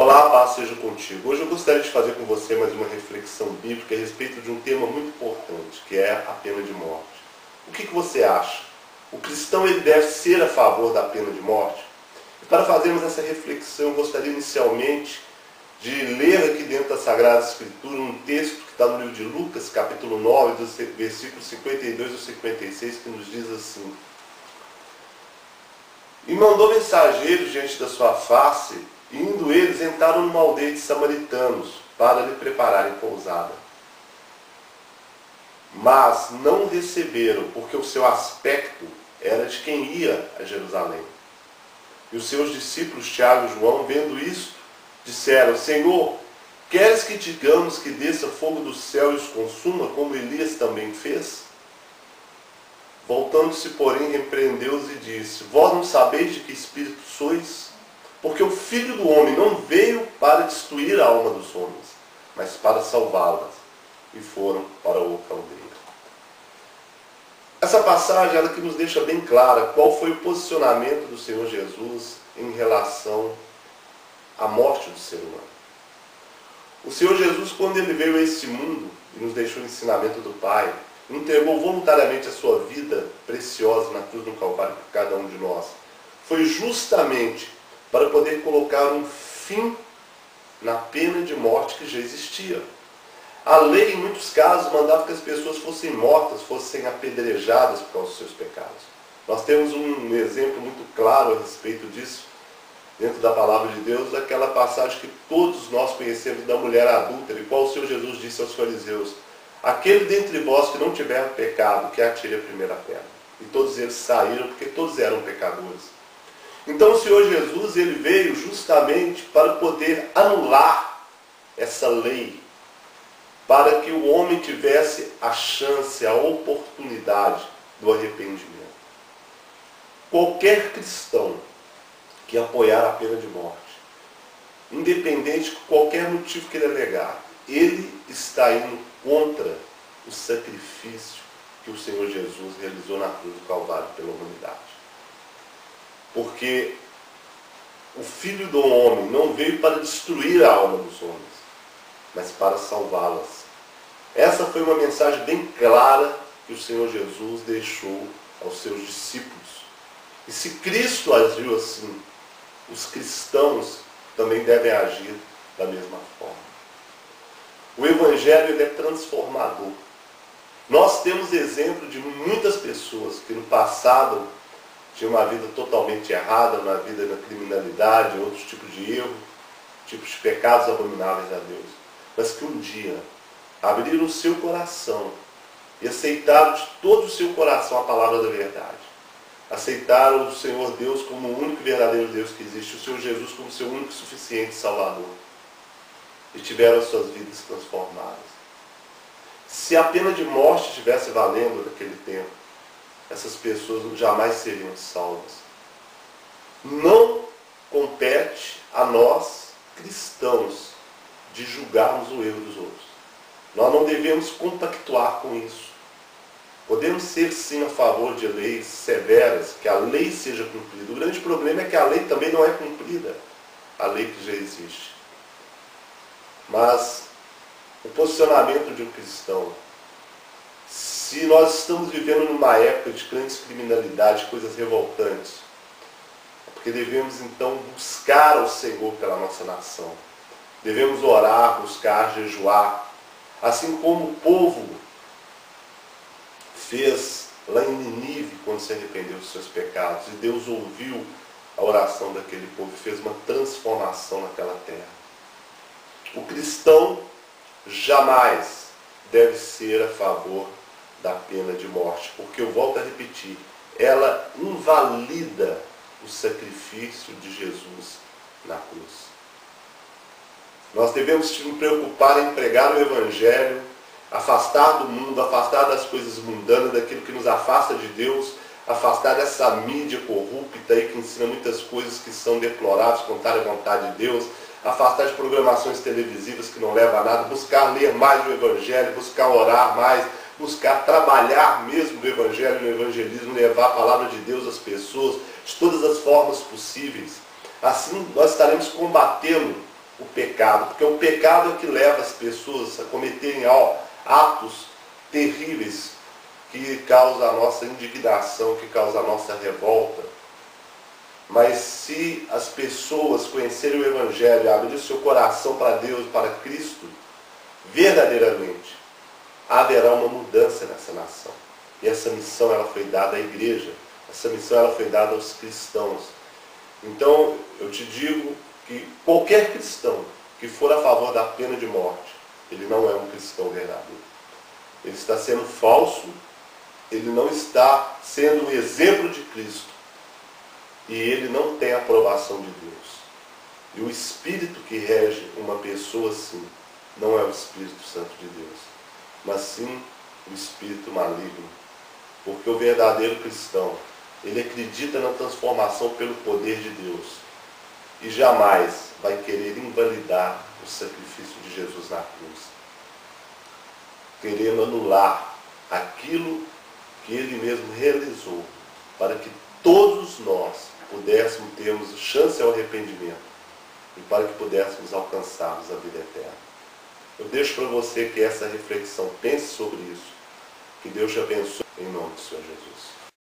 Olá, paz seja contigo. Hoje eu gostaria de fazer com você mais uma reflexão bíblica a respeito de um tema muito importante, que é a pena de morte. O que você acha? O cristão ele deve ser a favor da pena de morte? E para fazermos essa reflexão, eu gostaria inicialmente de ler aqui dentro da Sagrada Escritura um texto que está no livro de Lucas, capítulo 9, dos versículos 52 ao 56, que nos diz assim: E mandou mensageiros diante da sua face, e indo eles entraram numa aldeia de samaritanos, para lhe prepararem pousada. Mas não o receberam, porque o seu aspecto era de quem ia a Jerusalém. E os seus discípulos, Tiago e João, vendo isto, disseram: Senhor, queres que digamos que desça fogo do céu e os consuma, como Elias também fez? Voltando-se, porém, repreendeu-os e disse: Vós não sabeis de que espírito sois? Porque o Filho do Homem não veio para destruir a alma dos homens, mas para salvá-las. E foram para outra aldeia. Essa passagem ela que nos deixa bem clara qual foi o posicionamento do Senhor Jesus em relação à morte do ser humano. O Senhor Jesus, quando ele veio a este mundo e nos deixou o ensinamento do Pai, entregou voluntariamente a sua vida preciosa na cruz do Calvário por cada um de nós, foi justamente para poder colocar um fim na pena de morte que já existia. A lei, em muitos casos, mandava que as pessoas fossem mortas, fossem apedrejadas por causa dos seus pecados. Nós temos um exemplo muito claro a respeito disso, dentro da palavra de Deus, aquela passagem que todos nós conhecemos da mulher adúltera, e qual o Senhor Jesus disse aos fariseus: aquele dentre vós que não tiver pecado, que atire a primeira pedra. E todos eles saíram, porque todos eram pecadores. Então o Senhor Jesus ele veio justamente para poder anular essa lei, para que o homem tivesse a chance, a oportunidade do arrependimento. Qualquer cristão que apoiar a pena de morte, independente de qualquer motivo que ele alegar, ele está indo contra o sacrifício que o Senhor Jesus realizou na cruz do Calvário pela humanidade. Porque o Filho do Homem não veio para destruir a alma dos homens, mas para salvá-las. Essa foi uma mensagem bem clara que o Senhor Jesus deixou aos seus discípulos. E se Cristo agiu assim, os cristãos também devem agir da mesma forma. O Evangelho ele é transformador. Nós temos exemplo de muitas pessoas que no passado tinham uma vida totalmente errada, uma vida na criminalidade, outros tipos de erro, tipos de pecados abomináveis a Deus, mas que um dia abriram o seu coração e aceitaram de todo o seu coração a palavra da verdade. Aceitaram o Senhor Deus como o único e verdadeiro Deus que existe, o Senhor Jesus como seu único e suficiente Salvador. E tiveram as suas vidas transformadas. Se a pena de morte estivesse valendo naquele tempo, essas pessoas jamais seriam salvas. Não compete a nós, cristãos, de julgarmos o erro dos outros. Nós não devemos compactuar com isso. Podemos ser sim a favor de leis severas, que a lei seja cumprida. O grande problema é que a lei também não é cumprida, a lei que já existe. Mas o posicionamento de um cristão, se nós estamos vivendo numa época de grandes criminalidade, coisas revoltantes, é porque devemos então buscar ao Senhor pela nossa nação. Devemos orar, buscar, jejuar, assim como o povo fez lá em Nínive quando se arrependeu dos seus pecados. E Deus ouviu a oração daquele povo e fez uma transformação naquela terra. O cristão jamais deve ser a favor da pena de morte, porque eu volto a repetir, ela invalida o sacrifício de Jesus na cruz. Nós devemos nos preocupar em pregar o Evangelho, afastar do mundo, afastar das coisas mundanas, daquilo que nos afasta de Deus, afastar dessa mídia corrupta aí que ensina muitas coisas que são deploráveis, contrárias à vontade de Deus, afastar de programações televisivas que não levam a nada, buscar ler mais o Evangelho, buscar orar mais, buscar trabalhar mesmo no Evangelho, no evangelismo, levar a palavra de Deus às pessoas, de todas as formas possíveis. Assim nós estaremos combatendo o pecado, porque o pecado é que leva as pessoas a cometerem atos terríveis que causam a nossa indignação, que causam a nossa revolta. Mas se as pessoas conhecerem o Evangelho e abrirem o seu coração para Deus, para Cristo, verdadeiramente haverá uma mudança nessa nação. E essa missão ela foi dada à igreja, essa missão ela foi dada aos cristãos. Então eu te digo que qualquer cristão que for a favor da pena de morte, ele não é um cristão verdadeiro. Ele está sendo falso, ele não está sendo um exemplo de Cristo. E ele não tem a aprovação de Deus. E o Espírito que rege uma pessoa assim, não é o Espírito Santo de Deus, mas sim o Espírito maligno. Porque o verdadeiro cristão, ele acredita na transformação pelo poder de Deus. E jamais vai querer invalidar o sacrifício de Jesus na cruz, querendo anular aquilo que ele mesmo realizou, para que todos nós pudéssemos termos chance ao arrependimento e para que pudéssemos alcançarmos a vida eterna. Eu deixo para você que essa reflexão, pense sobre isso. Que Deus te abençoe em nome do Senhor Jesus.